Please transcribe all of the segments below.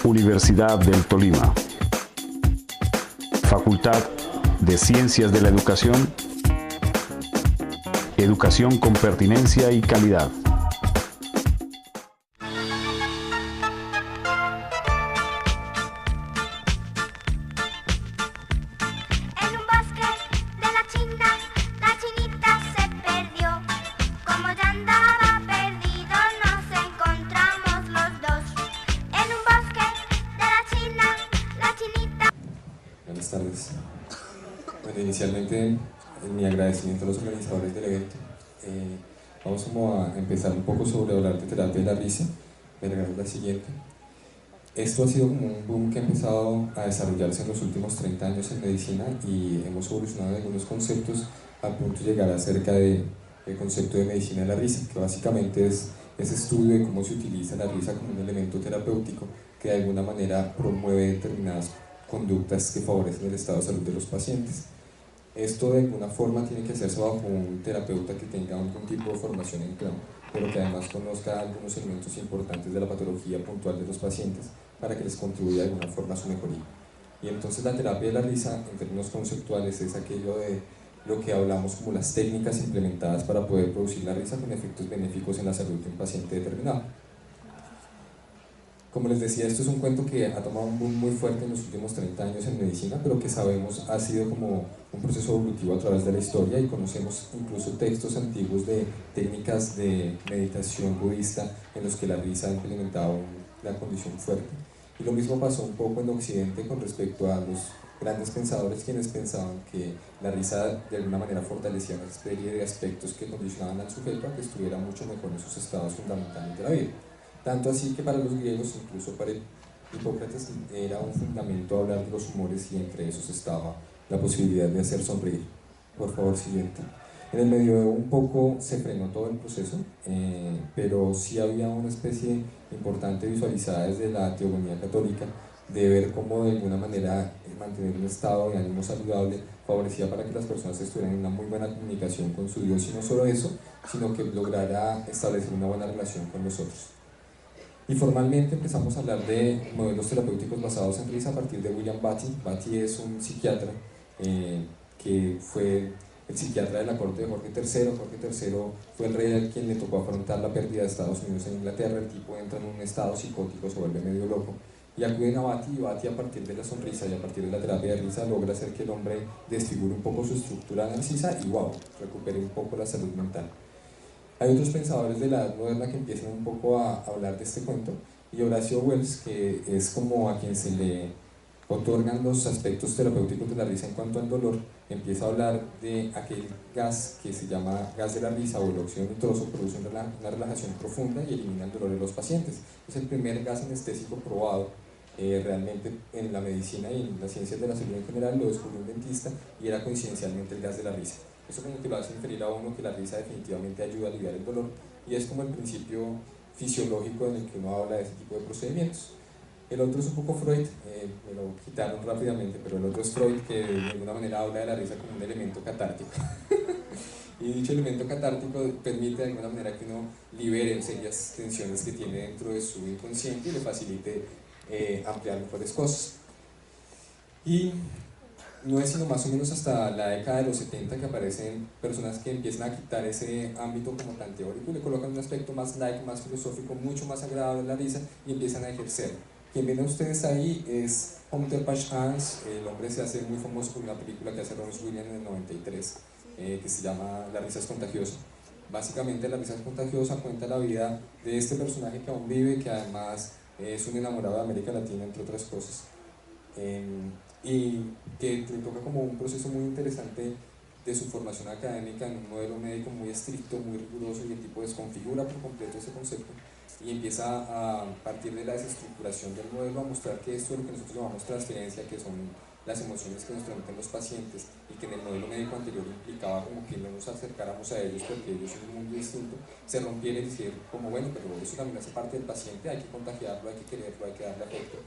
Universidad del Tolima. Facultad de Ciencias de la Educación. Educación con pertinencia y calidad. Buenas tardes. Bueno, inicialmente mi agradecimiento a los organizadores del evento. Vamos como a empezar un poco sobre hablar de terapia de la risa. Me regalo la siguiente. Esto ha sido como un boom que ha empezado a desarrollarse en los últimos 30 años en medicina y hemos evolucionado en algunos conceptos al punto de llegar acerca del concepto de medicina de la risa, que básicamente es ese estudio de cómo se utiliza la risa como un elemento terapéutico que de alguna manera promueve determinadas conductas que favorecen el estado de salud de los pacientes. Esto de alguna forma tiene que hacerse bajo un terapeuta que tenga algún tipo de formación en clown, pero que además conozca algunos elementos importantes de la patología puntual de los pacientes para que les contribuya de alguna forma a su mejoría. Y entonces la terapia de la risa, en términos conceptuales, es aquello de lo que hablamos como las técnicas implementadas para poder producir la risa con efectos benéficos en la salud de un paciente determinado. Como les decía, esto es un cuento que ha tomado un boom muy fuerte en los últimos 30 años en medicina, pero que sabemos ha sido como un proceso evolutivo a través de la historia y conocemos incluso textos antiguos de técnicas de meditación budista en los que la risa ha implementado una condición fuerte. Y lo mismo pasó un poco en Occidente con respecto a los grandes pensadores quienes pensaban que la risa de alguna manera fortalecía una serie de aspectos que condicionaban al sujeto a que estuviera mucho mejor en sus estados fundamentales de la vida. Tanto así que para los griegos, incluso para Hipócrates, era un fundamento hablar de los humores y entre esos estaba la posibilidad de hacer sonreír. Por favor, siguiente. En el medioevo un poco se frenó todo el proceso, pero sí había una especie importante visualizada desde la teogonía católica de ver cómo de alguna manera mantener un estado de ánimo saludable favorecía para que las personas estuvieran en una muy buena comunicación con su Dios, y no solo eso, sino que lograra establecer una buena relación con los otros. Y formalmente empezamos a hablar de modelos terapéuticos basados en risa a partir de William Batty. Batty es un psiquiatra que fue el psiquiatra de la corte de Jorge III. Jorge III fue el rey a quien le tocó afrontar la pérdida de Estados Unidos en Inglaterra. El tipo entra en un estado psicótico, se vuelve medio loco y acuden a Batty, y Batty a partir de la sonrisa y a partir de la terapia de risa logra hacer que el hombre desfigure un poco su estructura narcisa y wow, recupere un poco la salud mental. Hay otros pensadores de la edad moderna que empiezan un poco a hablar de este cuento, y Horacio Wells, que es como a quien se le otorgan los aspectos terapéuticos de la risa en cuanto al dolor, empieza a hablar de aquel gas que se llama gas de la risa o el óxido nitroso, produce una relajación profunda y elimina el dolor de los pacientes. Es el primer gas anestésico probado realmente en la medicina y en las ciencias de la salud en general. Lo descubrió un dentista y era coincidencialmente el gas de la risa. Eso como que lo hace inferir a uno que la risa definitivamente ayuda a aliviar el dolor, y es como el principio fisiológico en el que uno habla de ese tipo de procedimientos. El otro es un poco Freud, me lo quitaron rápidamente, pero el otro es Freud, que de alguna manera habla de la risa como un elemento catártico. Y dicho elemento catártico permite de alguna manera que uno libere serias tensiones que tiene dentro de su inconsciente y le facilite ampliar mejores cosas. Y no es sino más o menos hasta la década de los 70 que aparecen personas que empiezan a quitar ese ámbito como tan teórico y le colocan un aspecto más light, más filosófico, mucho más agradable a la risa, y empiezan a ejercer. Quien ven a ustedes ahí es Hunter Page-Hans. El hombre se hace muy famoso por una película que hace Ron Williams en el 93, que se llama La risa es contagiosa. Básicamente La risa es contagiosa cuenta la vida de este personaje que aún vive, que además es un enamorado de América Latina, entre otras cosas. Y que le toca como un proceso muy interesante de su formación académica en un modelo médico muy estricto, muy riguroso, y el tipo desconfigura por completo ese concepto y empieza a partir de la desestructuración del modelo a mostrar que esto es lo que nosotros llamamos transferencia, que son las emociones que nos transmiten los pacientes, y que en el modelo médico anterior implicaba como que no nos acercáramos a ellos porque ellos son un mundo distinto, se rompiera y decir como bueno, pero eso también hace parte del paciente, hay que contagiarlo, hay que quererlo, hay que darle afecto,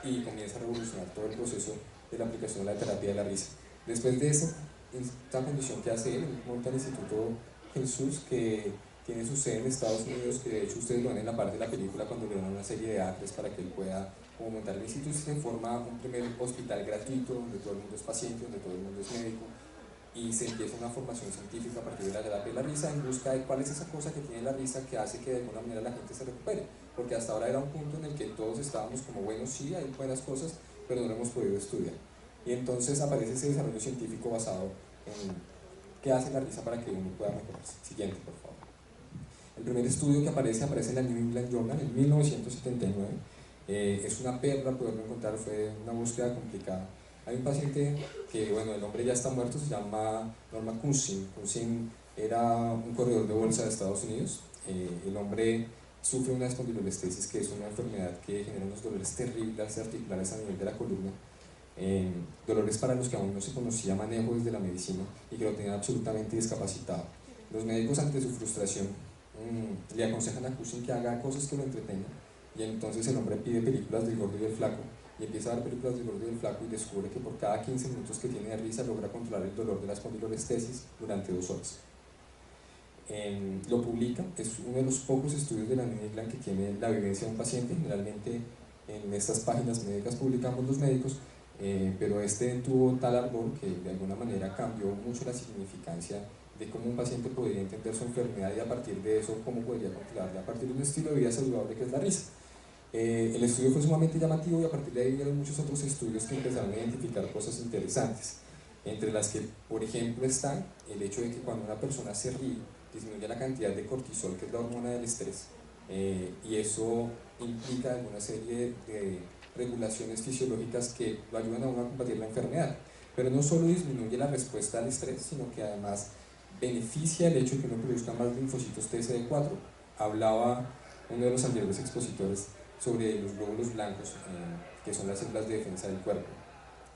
y comienza a revolucionar todo el proceso de la aplicación de la terapia de la risa. Después de esta condición que hace él, monta el Instituto Jesús, que tiene su sede en Estados Unidos, que de hecho ustedes lo ven en la parte de la película cuando le dan una serie de acres para que él pueda como montar el instituto, y se forma un primer hospital gratuito donde todo el mundo es paciente, donde todo el mundo es médico, y se empieza una formación científica a partir de la terapia de la risa en busca de cuál es esa cosa que tiene la risa que hace que de alguna manera la gente se recupere, porque hasta ahora era un punto en el que todos estábamos como, bueno, sí, hay buenas cosas, pero no lo hemos podido estudiar. Y entonces aparece ese desarrollo científico basado en qué hace la risa para que uno pueda mejorarse. Siguiente, por favor. El primer estudio que aparece en la New England Journal en 1979. Es una perla poderlo encontrar, fue una búsqueda complicada. Hay un paciente que, bueno, el hombre ya está muerto, se llama Norman Cushing. Cushing era un corredor de bolsa de Estados Unidos. El hombre sufre una espondilolestesis, que es una enfermedad que genera unos dolores terribles articulares a nivel de la columna. Dolores para los que aún no se conocía manejo desde la medicina y que lo tenían absolutamente discapacitado. Los médicos, ante su frustración, le aconsejan a Cushing que haga cosas que lo entretengan, y entonces el hombre pide películas del Gordo y del Flaco y empieza a ver películas del Gordo y del Flaco y descubre que por cada 15 minutos que tiene de risa logra controlar el dolor de la espondilolestesis durante 2 horas. Lo publica, es uno de los pocos estudios de la New England que tiene la vivencia de un paciente. Generalmente en estas páginas médicas publicamos los médicos, pero este tuvo tal ardor que de alguna manera cambió mucho la significancia de cómo un paciente podría entender su enfermedad y a partir de eso cómo podría controlarla a partir de un estilo de vida saludable que es la risa. El estudio fue sumamente llamativo y a partir de ahí vieron muchos otros estudios que empezaron a identificar cosas interesantes, entre las que, por ejemplo, está el hecho de que cuando una persona se ríe disminuye la cantidad de cortisol, que es la hormona del estrés, y eso implica alguna serie de regulaciones fisiológicas que lo ayudan a uno a combatir la enfermedad. Pero no solo disminuye la respuesta al estrés, sino que además beneficia el hecho de que uno produzca más linfocitos TCD4. Hablaba uno de los anteriores expositores sobre los glóbulos blancos, que son las células de defensa del cuerpo.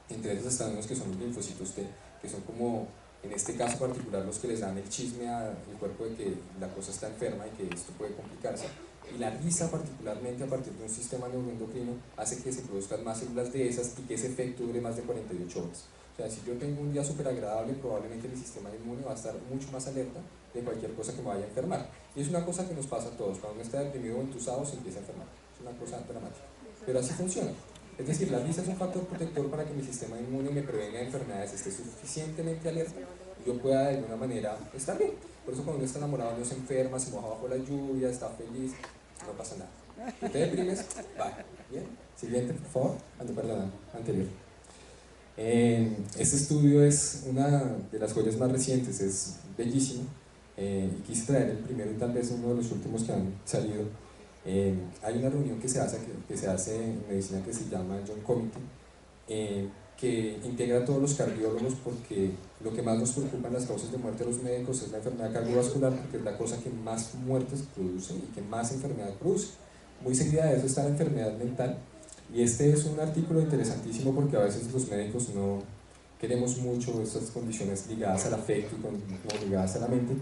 Entre esos están unos que son los linfocitos T, que son como, en este caso particular, los que les dan el chisme al cuerpo de que la cosa está enferma y que esto puede complicarse. Y la risa, particularmente a partir de un sistema neuroendocrino, hace que se produzcan más células de esas y que ese efecto dure más de 48 horas. O sea, si yo tengo un día súper agradable, probablemente mi sistema inmune va a estar mucho más alerta de cualquier cosa que me vaya a enfermar. Y es una cosa que nos pasa a todos. Cuando uno está deprimido o entusado, se empieza a enfermar. Es una cosa dramática. Pero así funciona. Es decir, la risa es un factor protector para que mi sistema inmune me prevenga de enfermedades, esté suficientemente alerta y yo pueda de alguna manera estar bien. Por eso cuando uno está enamorado no se enferma, se moja bajo la lluvia, está feliz, no pasa nada. Si te deprimes, va. Bien. Siguiente, por favor. Perdón, anterior. Este estudio es una de las joyas más recientes, es bellísimo, y quise traer el primero y tal vez uno de los últimos que han salido. Hay una reunión que se hace en medicina que se llama Joint Committee, que integra a todos los cardiólogos, porque lo que más nos preocupa en las causas de muerte de los médicos es la enfermedad cardiovascular, porque es la cosa que más muertes produce y que más enfermedad produce. Muy seguida de eso está la enfermedad mental, y este es un artículo interesantísimo porque a veces los médicos no queremos mucho estas condiciones ligadas al afecto y no ligadas a la mente,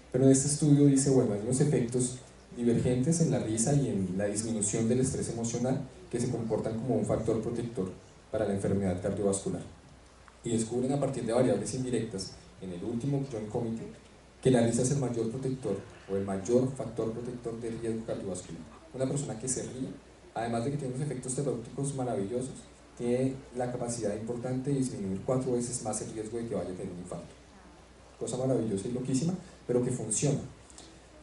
pero en este estudio dice, bueno, hay unos efectos divergentes en la risa y en la disminución del estrés emocional que se comportan como un factor protector para la enfermedad cardiovascular. Y descubren a partir de variables indirectas, en el último Joint Committee, que la risa es el mayor protector o el mayor factor protector de riesgo cardiovascular. Una persona que se ríe, además de que tiene unos efectos terapéuticos maravillosos, tiene la capacidad importante de disminuir 4 veces más el riesgo de que vaya a tener un infarto. Cosa maravillosa y loquísima, pero que funciona.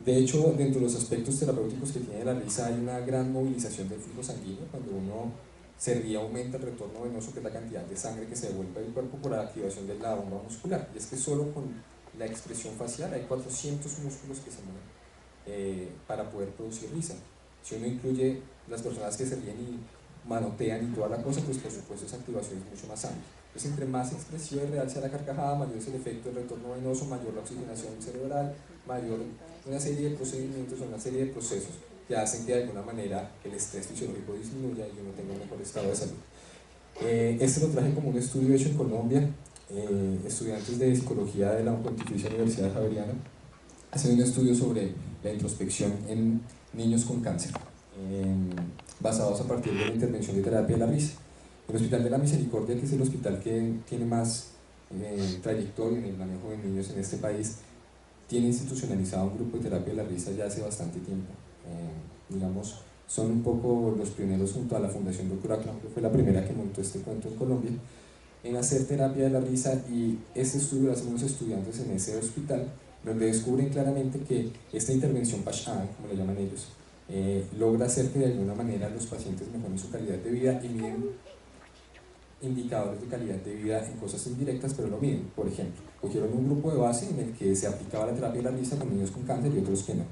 De hecho, dentro de los aspectos terapéuticos que tiene la risa hay una gran movilización del flujo sanguíneo. Cuando uno se ríe aumenta el retorno venoso, que es la cantidad de sangre que se devuelve al cuerpo por la activación de la bomba muscular. Y es que solo con la expresión facial hay 400 músculos que se mueven para poder producir risa. Si uno incluye las personas que se ríen y manotean y toda la cosa, pues por supuesto esa activación es mucho más amplia. Entonces, entre más expresiva y real sea la carcajada, mayor es el efecto del retorno venoso, mayor la oxigenación cerebral, mayor una serie de procedimientos o una serie de procesos que hacen que de alguna manera el estrés fisiológico disminuya y uno tenga un mejor estado de salud. Este lo traje como un estudio hecho en Colombia. Estudiantes de psicología de la Pontificia Universidad Javeriana hacen un estudio sobre la introspección en niños con cáncer, basados a partir de la intervención de terapia de la risa. El Hospital de la Misericordia, que es el hospital que tiene más trayectoria en el manejo de niños en este país, tiene institucionalizado un grupo de terapia de la risa ya hace bastante tiempo. Digamos, son un poco los pioneros junto a la Fundación Dr. Clown, que fue la primera que montó este cuento en Colombia, en hacer terapia de la risa, y este estudio lo hacen unos estudiantes en ese hospital, donde descubren claramente que esta intervención Pashan, como le llaman ellos, logra hacer que de alguna manera los pacientes mejoren su calidad de vida y miden indicadores de calidad de vida en cosas indirectas, pero lo miden. Por ejemplo, cogieron un grupo de base en el que se aplicaba la terapia de la risa con niños con cáncer y otros que no.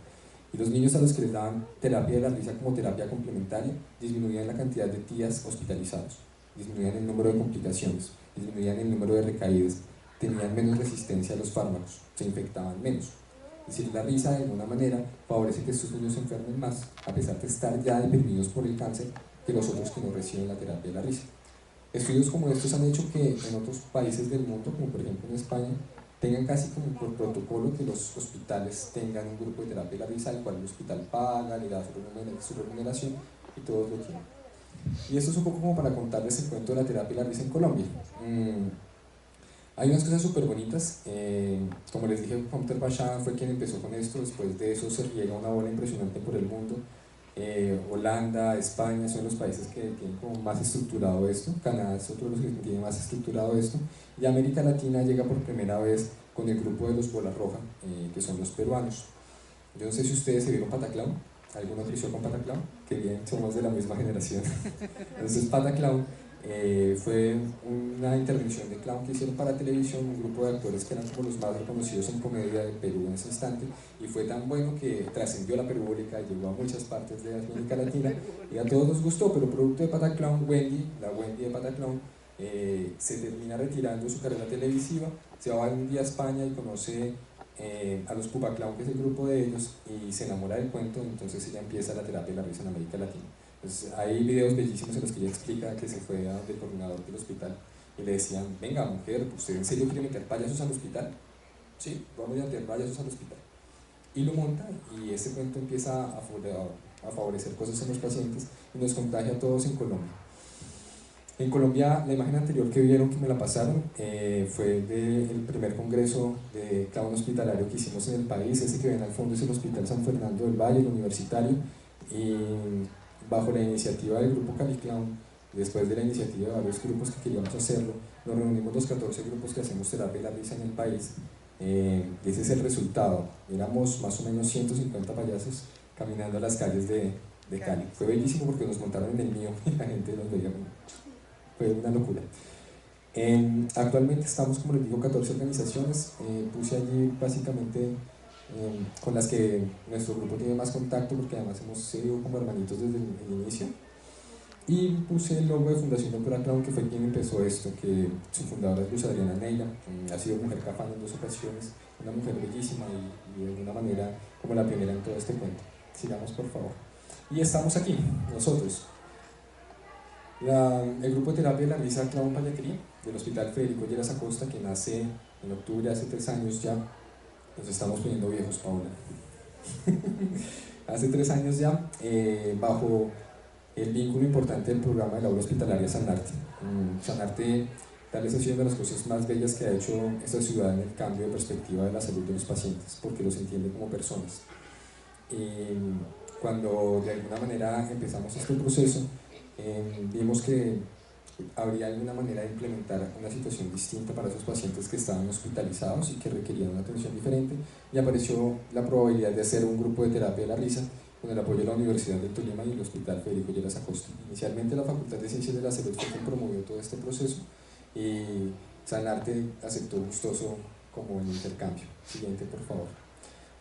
Y los niños a los que les daban terapia de la risa como terapia complementaria disminuían la cantidad de días hospitalizados, disminuían el número de complicaciones, disminuían el número de recaídas, tenían menos resistencia a los fármacos, se infectaban menos. Es decir, la risa de alguna manera favorece que estos niños se enfermen más, a pesar de estar ya deprimidos por el cáncer, que los otros que no reciben la terapia de la risa. Estudios como estos han hecho que en otros países del mundo, como por ejemplo en España, tengan casi como por protocolo que los hospitales tengan un grupo de terapia de la risa, el cual el hospital paga, le da su remuneración y todos lo tienen. Y esto es un poco como para contarles el cuento de la terapia de la risa en Colombia. Hay unas cosas súper bonitas, como les dije, Hunter Basham fue quien empezó con esto, después de eso se riega una bola impresionante por el mundo. Holanda, España son los países que tienen como más estructurado esto, Canadá es otro de los que tiene más estructurado esto, y América Latina llega por primera vez con el grupo de los Bola Roja, que son los peruanos. Yo no sé si ustedes se vieron Pataclown, ¿alguno creció con Pataclown? Que bien, somos de la misma generación. Entonces Pataclown fue una intervención de clown que hicieron para televisión, un grupo de actores que eran como los más reconocidos en comedia de Perú en ese instante, y fue tan bueno que trascendió la perubólica y llegó a muchas partes de América Latina y a todos nos gustó. Pero producto de Pataclown, la Wendy de Pataclown, se termina retirando su carrera televisiva, se va un día a España y conoce a los Pupaclown, que es el grupo de ellos, y se enamora del cuento. Entonces ella empieza la terapia de la risa en América Latina. Pues hay videos bellísimos en los que ella explica que se fue del coordinador del hospital y le decían: venga mujer, ¿usted en serio quiere meter payasos al hospital? Sí, vamos a meter payasos al hospital. Y lo monta, y este cuento empieza a favorecer cosas en los pacientes y nos contagia a todos en Colombia. En Colombia, la imagen anterior que vieron, que me la pasaron, fue del primer congreso de clown hospitalario que hicimos en el país. Ese que ven al fondo es el Hospital San Fernando del Valle, el universitario, y bajo la iniciativa del grupo Cali Clown, después de la iniciativa de varios grupos que queríamos hacerlo, nos reunimos los 14 grupos que hacemos terapia de la risa en el país, y ese es el resultado. Éramos más o menos 150 payasos caminando a las calles de Cali. Fue bellísimo porque nos montaron en el mío y la gente nos veía como... fue una locura. Actualmente estamos, como les digo, 14 organizaciones. Puse allí básicamente con las que nuestro grupo tiene más contacto, porque además hemos sido como hermanitos desde el inicio. Y puse el logo de Fundación Dr. Clown, que fue quien empezó esto, que su fundadora es Luz Adriana Neila, ha sido mujer cafana en 2 ocasiones, una mujer bellísima y de alguna manera como la pionera en todo este cuento. Sigamos, por favor. Y estamos aquí, nosotros. El grupo de terapia de la risa Clown Payaquería del Hospital Federico Lleras Acosta, que nace en octubre hace 3 años ya. Nos estamos poniendo viejos, Paula. Hace 3 años ya, bajo el vínculo importante del programa de la obra hospitalaria Sanarte. Sanarte tal vez ha sido una de las cosas más bellas que ha hecho esta ciudad en el cambio de perspectiva de la salud de los pacientes, porque los entiende como personas. Cuando de alguna manera empezamos este proceso, vimos que habría alguna manera de implementar una situación distinta para esos pacientes que estaban hospitalizados y que requerían una atención diferente, y apareció la probabilidad de hacer un grupo de terapia de la risa con el apoyo de la Universidad del Tolima y el Hospital Federico Lleras Acosta. Inicialmente la Facultad de Ciencias de la Salud fue quien promovió todo este proceso, y Sanarte aceptó gustoso como el intercambio. Siguiente, por favor.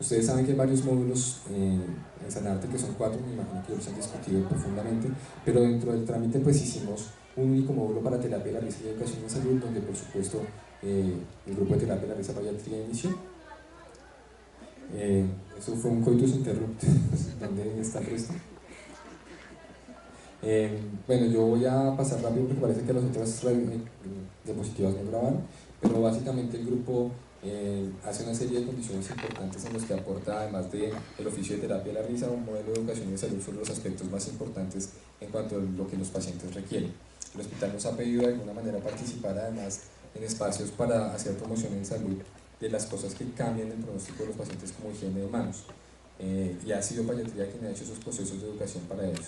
Ustedes saben que hay varios módulos en Sanarte, que son 4, me imagino que los han discutido profundamente, pero dentro del trámite pues hicimos un único módulo para terapia de la risa y educación en salud, donde por supuesto el grupo de terapia de la risa pediatría inició. Eso fue un coitus interruptus. ¿Dónde está el resto? Bueno, yo voy a pasar rápido porque parece que las otras diapositivas no grabaron, pero básicamente el grupo hace una serie de condiciones importantes en las que aporta, además del oficio de terapia de la risa, un modelo de educación y de salud sobre los aspectos más importantes en cuanto a lo que los pacientes requieren. El hospital nos ha pedido de alguna manera participar además en espacios para hacer promoción en salud de las cosas que cambian el pronóstico de los pacientes como higiene de manos. Y ha sido Pediatría quien ha hecho esos procesos de educación para ellos.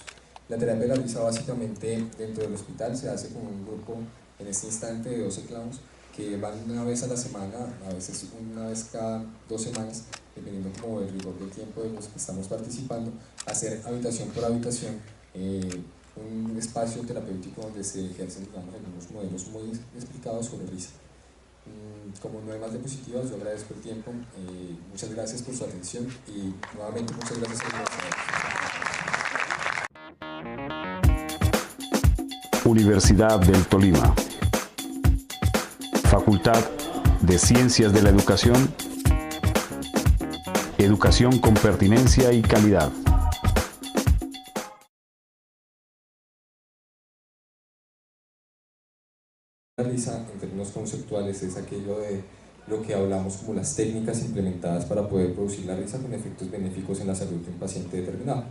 La terapia de la risa básicamente dentro del hospital se hace con un grupo en este instante de 12 clowns que van una vez a la semana, a veces una vez cada 2 semanas, dependiendo como del rigor del tiempo de los que estamos participando, hacer habitación por habitación un espacio terapéutico donde se ejercen, digamos, algunos modelos muy explicados sobre risa. Como no hay más diapositivas, yo agradezco el tiempo, muchas gracias por su atención y nuevamente muchas gracias por su Universidad del Tolima. Facultad de Ciencias de la Educación. Educación con pertinencia y calidad. La risa, en términos conceptuales, es aquello de lo que hablamos como las técnicas implementadas para poder producir la risa con efectos benéficos en la salud de un paciente determinado.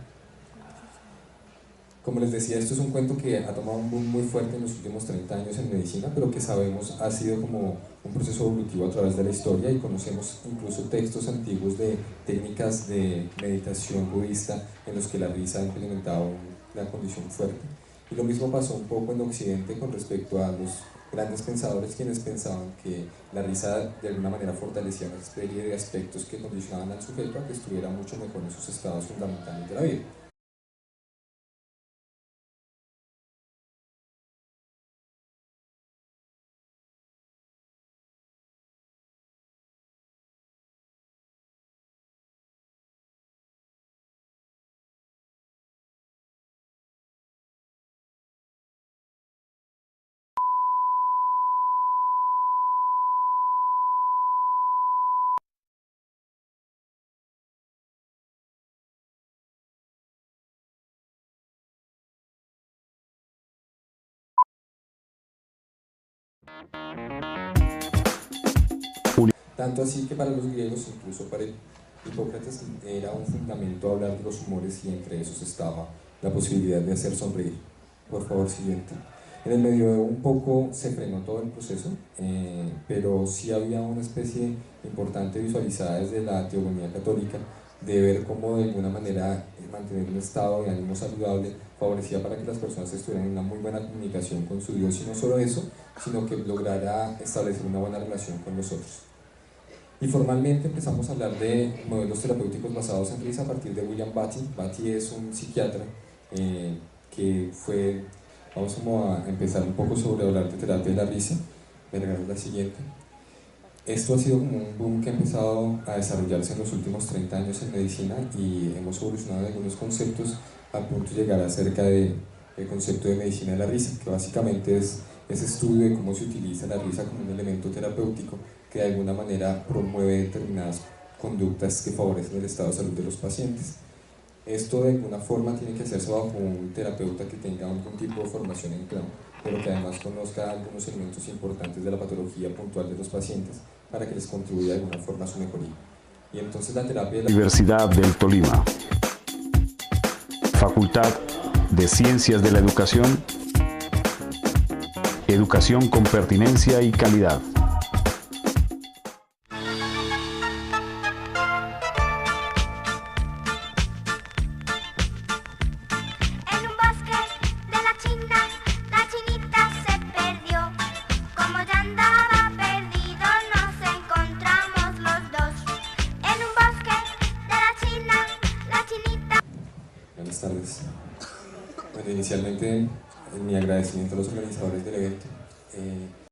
Como les decía, esto es un cuento que ha tomado un boom muy fuerte en los últimos 30 años en medicina, pero que sabemos ha sido como un proceso evolutivo a través de la historia y conocemos incluso textos antiguos de técnicas de meditación budista en los que la risa ha implementado una condición fuerte. Y lo mismo pasó un poco en Occidente con respecto a los grandes pensadores quienes pensaban que la risa de alguna manera fortalecía una serie de aspectos que condicionaban al sujeto a que estuviera mucho mejor en sus estados fundamentales de la vida. Tanto así que para los griegos, incluso para Hipócrates, era un fundamento hablar de los humores y entre esos estaba la posibilidad de hacer sonreír. Por favor, siguiente. En el medioevo un poco se frenó todo el proceso, pero sí había una especie importante visualizada desde la teogonía católica de ver cómo de alguna manera mantener un estado de ánimo saludable favorecía para que las personas estuvieran en una muy buena comunicación con su Dios, y no solo eso, sino que lograra establecer una buena relación con los otros. Y formalmente empezamos a hablar de modelos terapéuticos basados en risa a partir de William Batty. Batty es un psiquiatra que fue, vamos como a empezar un poco sobre hablar de terapia de la risa. Veremos la siguiente. Esto ha sido como un boom que ha empezado a desarrollarse en los últimos 30 años en medicina y hemos evolucionado en algunos conceptos al punto de llegar acerca del concepto de medicina de la risa, que básicamente es ese estudio de cómo se utiliza la risa como un elemento terapéutico que de alguna manera promueve determinadas conductas que favorecen el estado de salud de los pacientes. Esto de alguna forma tiene que hacerse bajo un terapeuta que tenga algún tipo de formación en clown, pero que además conozca algunos elementos importantes de la patología puntual de los pacientes para que les contribuya de alguna forma a su mejoría. Y entonces la terapia de la Universidad del Tolima. Facultad de Ciencias de la Educación. Educación con pertinencia y calidad. Buenas tardes. Bueno, inicialmente mi agradecimiento a los organizadores del evento.